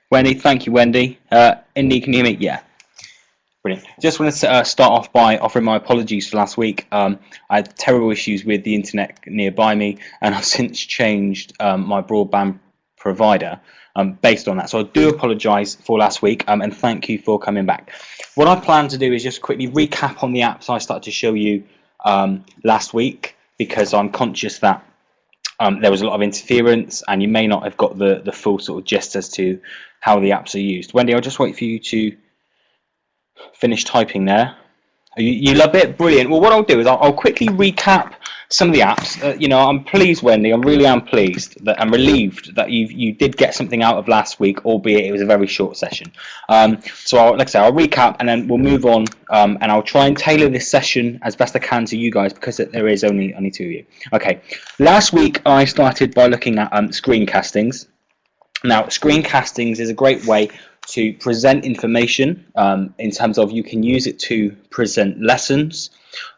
Wendy, thank you, Wendy. Indy, can you hear me? Yeah, brilliant. Just wanted to start off by offering my apologies for last week. I had terrible issues with the internet nearby me, and I've since changed my broadband provider based on that. So I do apologise for last week, and thank you for coming back. What I plan to do is just quickly recap on the apps I started to show you last week, because I'm conscious that there was a lot of interference and you may not have got the full sort of gist as to how the apps are used. Wendy, I'll just wait for you to finish typing there. You love it? Brilliant. Well, what I'll do is I'll quickly recap some of the apps. You know, I'm pleased, Wendy. I really am pleased that I'm relieved that you did get something out of last week, albeit it was a very short session. So like I say, I'll recap and then we'll move on, and I'll try and tailor this session as best I can to you guys, because there is only two of you. Okay. Last week I started by looking at screencastings. Now, screencastings is a great way to present information in terms of you can use it to present lessons,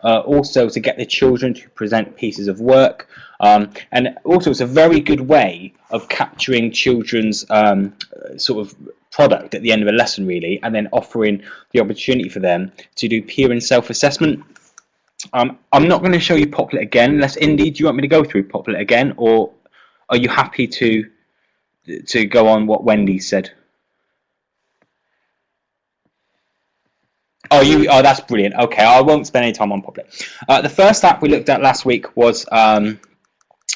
also to get the children to present pieces of work, and also it's a very good way of capturing children's sort of product at the end of a lesson, really, and then offering the opportunity for them to do peer and self-assessment. I'm not going to show you Poplet again, unless, Indy, do you want me to go through Poplet again, or are you happy to go on what Wendy said? Oh, that's brilliant. Okay, I won't spend any time on Poplet. The first app we looked at last week was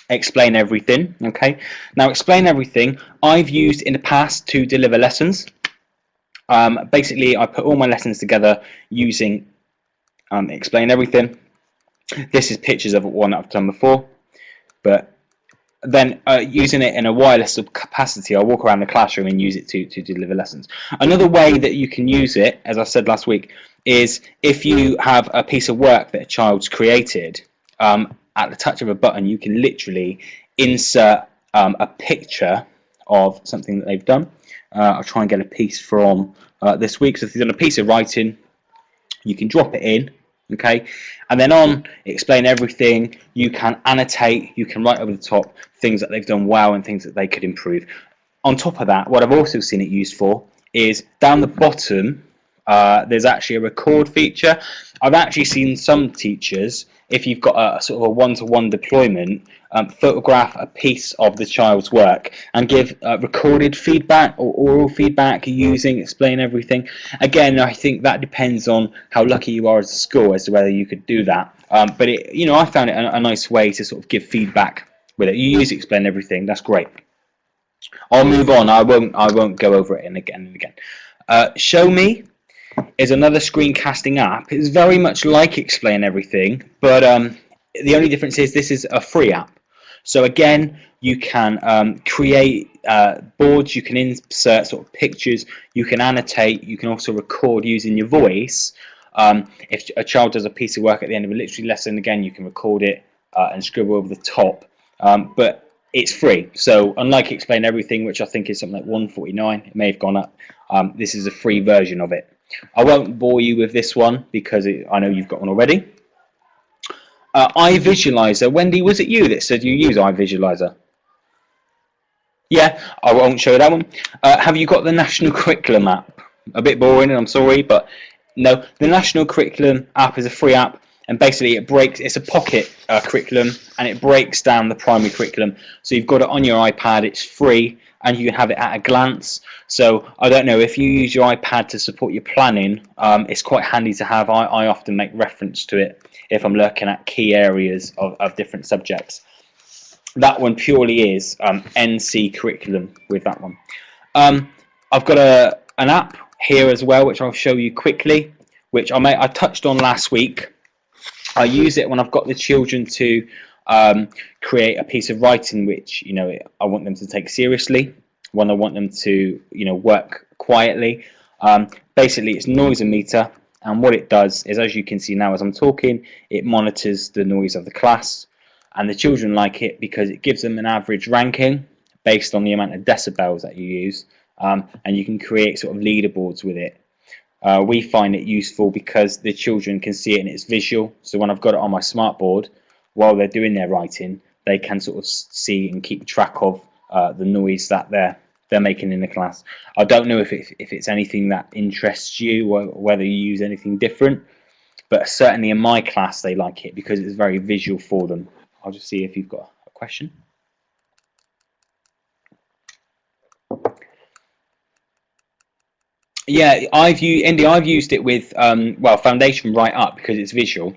Explain Everything. Okay, now Explain Everything I've used in the past to deliver lessons. Basically, I put all my lessons together using Explain Everything. This is pictures of one that I've done before, but then using it in a wireless capacity, I walk around the classroom and use it to deliver lessons. Another way that you can use it, as I said last week, is if you have a piece of work that a child's created, at the touch of a button you can literally insert a picture of something that they've done. I'll try and get a piece from this week. So if you've done a piece of writing, you can drop it in. Okay, and then on Explain Everything, you can annotate, you can write over the top things that they've done well and things that they could improve. On top of that, what I've also seen it used for is down the bottom, there's actually a record feature. I've actually seen some teachers, if you've got a sort of a one-to-one deployment, photograph a piece of the child's work and give recorded feedback or oral feedback using Explain Everything. Again, I think that depends on how lucky you are as a school as to whether you could do that. But I found it a nice way to sort of give feedback with it. You use Explain Everything, that's great. I'll move on. I won't go over it again and again. Show Me is another screencasting app. It's very much like Explain Everything, but the only difference is this is a free app. So again, you can create boards, you can insert sort of pictures, you can annotate, you can also record using your voice. If a child does a piece of work at the end of a literacy lesson, again, you can record it and scribble over the top. But it's free. So unlike Explain Everything, which I think is something like $149, it may have gone up, this is a free version of it. I won't bore you with this one because I know you've got one already. iVisualizer. Wendy, was it you that said you use iVisualizer? Yeah, I won't show that one. Have you got the National Curriculum app? A bit boring, I'm sorry, but no. The National Curriculum app is a free app, and basically it's a pocket curriculum, and it breaks down the primary curriculum. So you've got it on your iPad, it's free, and you can have it at a glance. So I don't know, if you use your iPad to support your planning, it's quite handy to have. I often make reference to it if I'm looking at key areas of different subjects. That one purely is NC curriculum with that one. I've got an app here as well, which I'll show you quickly, which I touched on last week. I use it when I've got the children to create a piece of writing which I want them to take seriously, when I want them to work quietly. Basically, it's noise emitter, and what it does is, as you can see now as I'm talking, it monitors the noise of the class, and the children like it because it gives them an average ranking based on the amount of decibels that you use, and you can create sort of leaderboards with it. We find it useful because the children can see it and it's visual. So when I've got it on my smartboard, while they're doing their writing, they can sort of see and keep track of the noise that they're they're making in the class. I don't know if it's anything that interests you or whether you use anything different, but certainly in my class they like it because it's very visual for them. I'll just see if you've got a question. Yeah, I've used it with well, foundation right up because it's visual,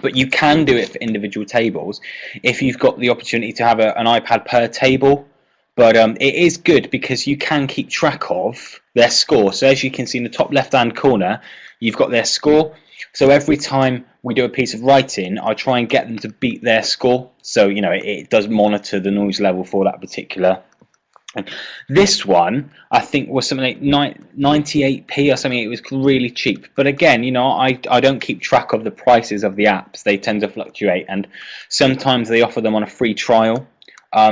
but you can do it for individual tables if you've got the opportunity to have an iPad per table. But it is good because you can keep track of their score. So as you can see in the top left-hand corner, you've got their score. So every time we do a piece of writing, I try and get them to beat their score. So you know it does monitor the noise level for that particular. And this one, I think, was something like 98p or something. It was really cheap. But again, you know, I don't keep track of the prices of the apps. They tend to fluctuate, and sometimes they offer them on a free trial.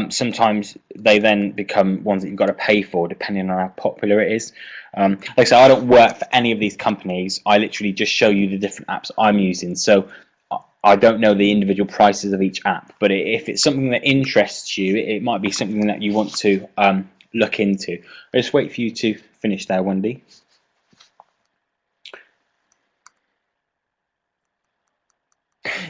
Sometimes they then become ones that you've got to pay for, depending on how popular it is. Like I say, I don't work for any of these companies. I literally just show you the different apps I'm using. So I don't know the individual prices of each app, but if it's something that interests you, it might be something that you want to look into. I'll just wait for you to finish there, Wendy.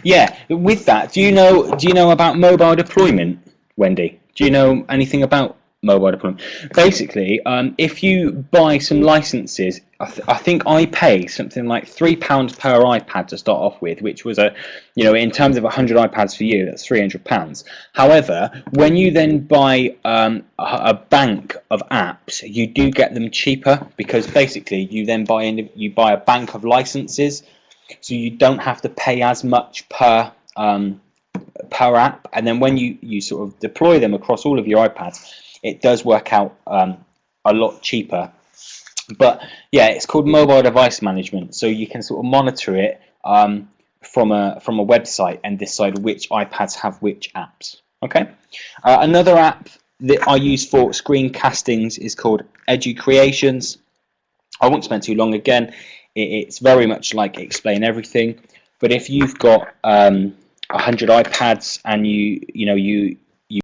Yeah, with that, do you know about mobile deployment, Wendy? Do you know anything about mobile deployment? Basically, if you buy some licenses, I think I pay something like £3 per iPad to start off with, which was in terms of 100 iPads for you, that's £300. However, when you then buy a bank of apps, you do get them cheaper because basically you then buy a bank of licenses. So you don't have to pay as much per app, and then when you sort of deploy them across all of your iPads, it does work out a lot cheaper. But yeah, it's called mobile device management, so you can sort of monitor it from a website and decide which iPads have which apps. Okay, another app that I use for screencastings is called EduCreations. I won't spend too long. Again, it's very much like Explain Everything, but if you've got 100 iPads and you